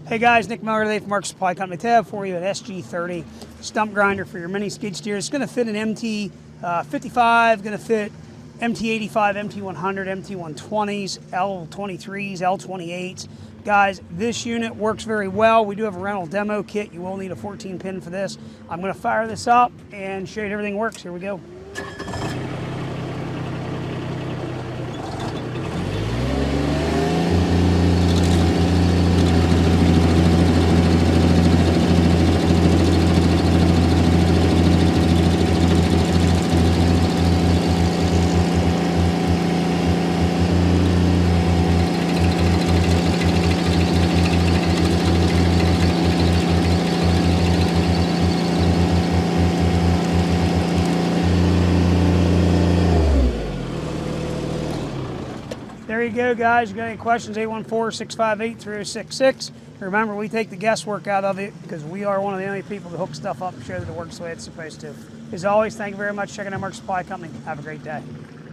Hey guys, Nick Miller today from Mark Supply Company. Today I have for you an SG30 stump grinder for your mini skid steer. It's going to fit an MT55, going to fit MT85, MT100, MT120s, L23s, L28s. Guys, this unit works very well. We do have a rental demo kit. You will need a 14 pin for this. I'm going to fire this up and show you everything works. Here we go. There you go, guys. You got any questions, 814-658-3066. Remember, we take the guesswork out of it because we are one of the only people to hook stuff up and show that it works the way it's supposed to. As always, thank you very much for checking out Mark Supply Company. Have a great day.